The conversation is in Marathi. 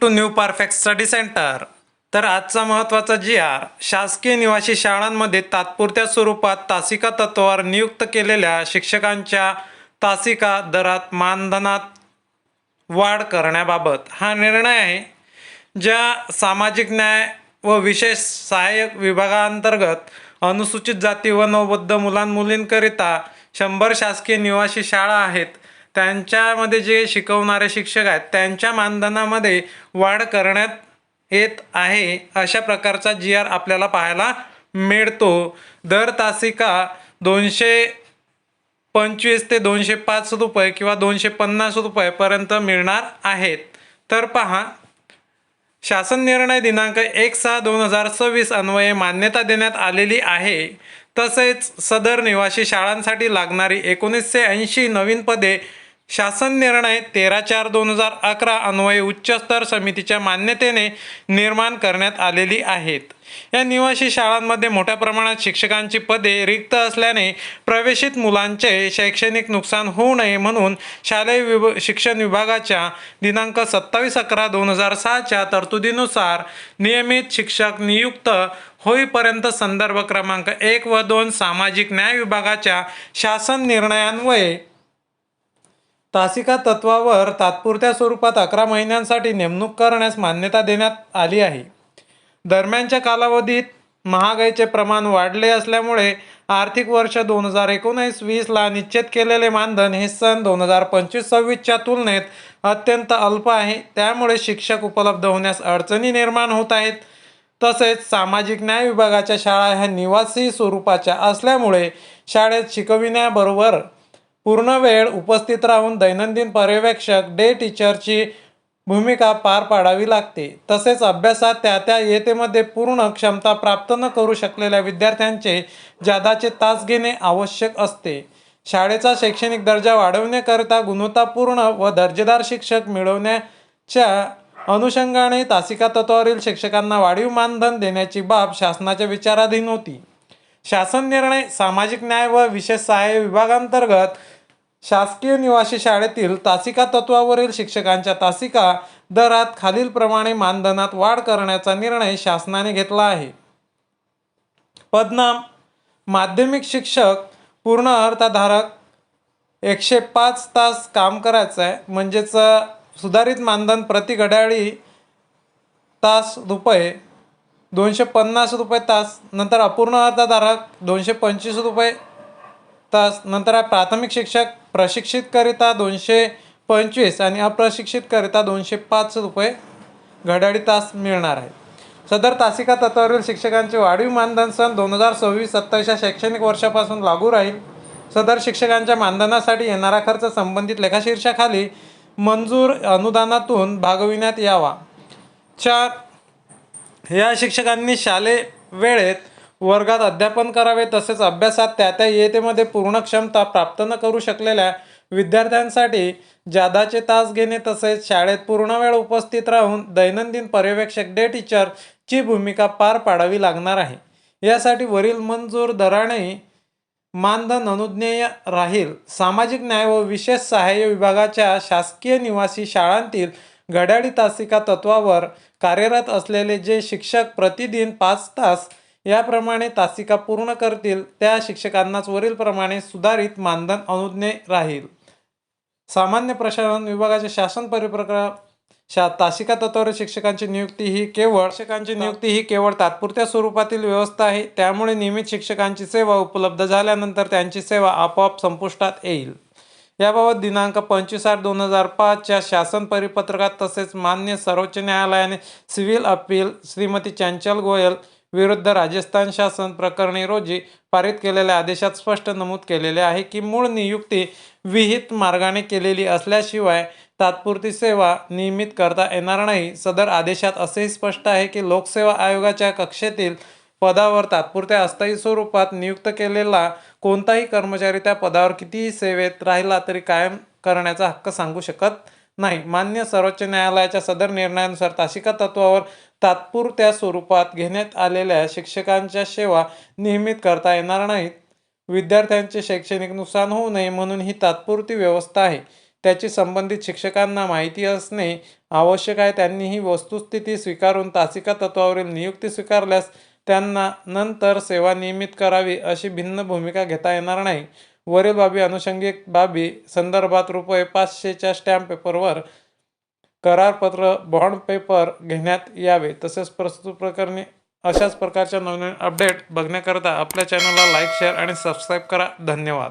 To new perfect study centre. तर आजचा महत्त्वाचा जी.आर. शासकीय निवासी शाळांमध्ये तात्पुरत्या स्वरूपात तासिका तत्वावर नियुक्त केलेल्या शिक्षकांच्या तासिका दरात मानधनात वाढ करण्याबाबत हा निर्णय आहे. ज्या सामाजिक न्याय व विशेष सहाय्यक विभागांतर्गत अनुसूचित जाती व नवबद्ध मुलांमुलींकरिता 100 शासकीय निवासी शाळा आहेत, त्यांच्यामध्ये जे शिकवणारे शिक्षक आहेत त्यांच्या मानधनामध्ये वाढ करण्यात येत आहे. अशा प्रकारचा जी.आर. आपल्याला पाहायला मिळतो. दर तासिका 225 ते 205 रुपये किंवा 250 रुपयेपर्यंत मिळणार आहेत. तर पहा, शासन निर्णय दिनांक 1/6/2026 अन्वये मान्यता देण्यात आलेली आहे. तसेच सदर निवासी शाळांसाठी लागणारी 1980 नवीन पदे शासन निर्णय 13/4/2011 अन्वये उच्चस्तर समितीच्या मान्यतेने निर्माण करण्यात आलेली आहेत. या निवासी शाळांमध्ये मोठ्या प्रमाणात शिक्षकांची पदे रिक्त असल्याने प्रवेशित मुलांचे शैक्षणिक नुकसान होऊ नये म्हणून शालेय शिक्षण विभागाच्या दिनांक 27/11/2006 तरतुदीनुसार नियमित शिक्षक नियुक्त होईपर्यंत संदर्भ क्रमांक 1 व 2 सामाजिक न्याय विभागाच्या शासन निर्णयान्वये तासिका तत्वावर तात्पुरत्या स्वरूपात 11 महिन्यांसाठी नेमणूक करण्यास मान्यता देण्यात आली आहे. दरम्यानच्या कालावधीत महागाईचे प्रमाण वाढले असल्यामुळे आर्थिक वर्ष 2019-20 ला निश्चित केलेले मानधन हे सन 2025-26च्या तुलनेत अत्यंत अल्प आहे. त्यामुळे शिक्षक उपलब्ध होण्यास अडचणी निर्माण होत आहेत. तसेच सामाजिक न्याय विभागाच्या शाळा ह्या निवासी स्वरूपाच्या असल्यामुळे शाळेत शिकविण्याबरोबर पूर्ण वेळ उपस्थित राहून दैनंदिन पर्यवेक्षक डे टीचरची भूमिका पार पाडावी लागते. तसेच अभ्यासात त्या इयत्तेमध्ये पूर्ण क्षमता प्राप्त न करू शकलेल्या विद्यार्थ्यांचे जादाचे तास घेणे आवश्यक असते. शाळेचा शैक्षणिक दर्जा वाढवण्याकरिता गुणवत्तापूर्ण व दर्जेदार शिक्षक मिळवण्याच्या अनुषंगाने तासिका तत्वावरील शिक्षकांना वाढीव मानधन देण्याची बाब शासनाच्या विचाराधीन होती. शासन निर्णय सामाजिक न्याय व विशेष सहाय्य विभागांतर्गत शासकीय निवासी शाळेतील तासिका तत्वावरील शिक्षकांच्या तासिका दरात खालीलप्रमाणे मानधनात वाढ करण्याचा निर्णय शासनाने घेतला आहे. पदनाम माध्यमिक शिक्षक पूर्ण अर्थधारक 105 तास काम करायचं आहे, म्हणजेच सुधारित मानधन प्रति घड्याळी तास रुपये 250 रुपये तास. नंतर अपूर्ण अर्थधारक 225 रुपये तास. नंतर प्राथमिक शिक्षक प्रशिक्षितकरिता 225 आणि अप्रशिक्षितकरिता 205 रुपये घड्याळी तास मिळणार आहे. सदर तासिका तत्वावरील शिक्षकांचे वाढीव मानधन सन 2026-27 या शैक्षणिक वर्षापासून लागू राहील. सदर शिक्षकांच्या मानधनासाठी येणारा खर्च संबंधित लेखाशीर्षाखाली मंजूर अनुदानातून भागविण्यात यावा. 4. या शिक्षकांनी शालेय वेळेत वर्गात अध्यापन करावे. तसेच अभ्यासात त्या इयत्तेमध्ये पूर्ण क्षमता प्राप्त न करू शकलेल्या विद्यार्थ्यांसाठी जादाचे तास घेणे. तसेच शाळेत पूर्ण वेळ उपस्थित राहून दैनंदिन पर्यवेक्षक डे टीचरची भूमिका पार पाडावी लागणार आहे. यासाठी वरील मंजूर दराने मानधन अनुज्ञेय राहील. सामाजिक न्याय व विशेष सहाय्य विभागाच्या शासकीय निवासी शाळांतील घड्याळी तासिका तत्वावर कार्यरत असलेले जे शिक्षक प्रतिदिन 5 तास याप्रमाणे तासिका पूर्ण करतील त्या शिक्षकांनाच वरील प्रमाणे सुधारित मानधन अनुज्ञेय राहील. सामान्य प्रशासन विभागाच्या शासन परिपत्रकात तासिका तत्वावर शिक्षकांची नियुक्ती ही केवळ तात्पुरत्या स्वरूपातील व्यवस्था आहे. त्यामुळे नियमित शिक्षकांची सेवा उपलब्ध झाल्यानंतर त्यांची सेवा आपोआप संपुष्टात येईल. याबाबत दिनांक 25/8/2005 च्या शासन परिपत्रकात तसेच मान्य सर्वोच्च न्यायालयाने सिव्हिल अपील श्रीमती चंचल गोयल विरुद्ध राजस्थान शासन प्रकरणी रोजी पारित केलेल्या आदेशात स्पष्ट नमूद केलेले आहे की मूळ नियुक्ती विहित मार्गाने केलेली असल्याशिवाय तात्पुरती सेवा नियमित करता येणार नाही. सदर आदेशात असेही स्पष्ट आहे की लोकसेवा आयोगाच्या कक्षेतील पदावर तात्पुरत्या अस्थायी स्वरूपात नियुक्त केलेला कोणताही कर्मचारी त्या पदावर कितीही सेवेत राहिला तरी कायम करण्याचा हक्क सांगू शकत नाही. मान्य सर्वोच्च न्यायालयाच्या सदर निर्णयानुसार तासिका तत्वावर तात्पुरत्या स्वरूपात घेण्यात आलेल्या शिक्षकांच्या सेवा नियमित करता येणार नाहीत. विद्यार्थ्यांचे शैक्षणिक नुकसान होऊ नये म्हणून ही तात्पुरती व्यवस्था आहे. त्याची संबंधित शिक्षकांना माहिती असणे आवश्यक आहे. त्यांनी ही वस्तुस्थिती स्वीकारून तासिका तत्वावरील नियुक्ती स्वीकारल्यास त्यांना नंतर सेवा नियमित करावी अशी भिन्न भूमिका घेता येणार नाही. वरील बाबी अनुषंगिक बाबी संदर्भात ₹500च्या स्टॅम्प पेपरवर करारपत्र बॉन्ड पेपर घेण्यात यावे. तसेच प्रस्तुत प्रकरणी अशाच प्रकारच्या नवनवीन अपडेट बघण्याकरता आपल्या चॅनलला लाईक, शेअर आणि सबस्क्राईब करा. धन्यवाद.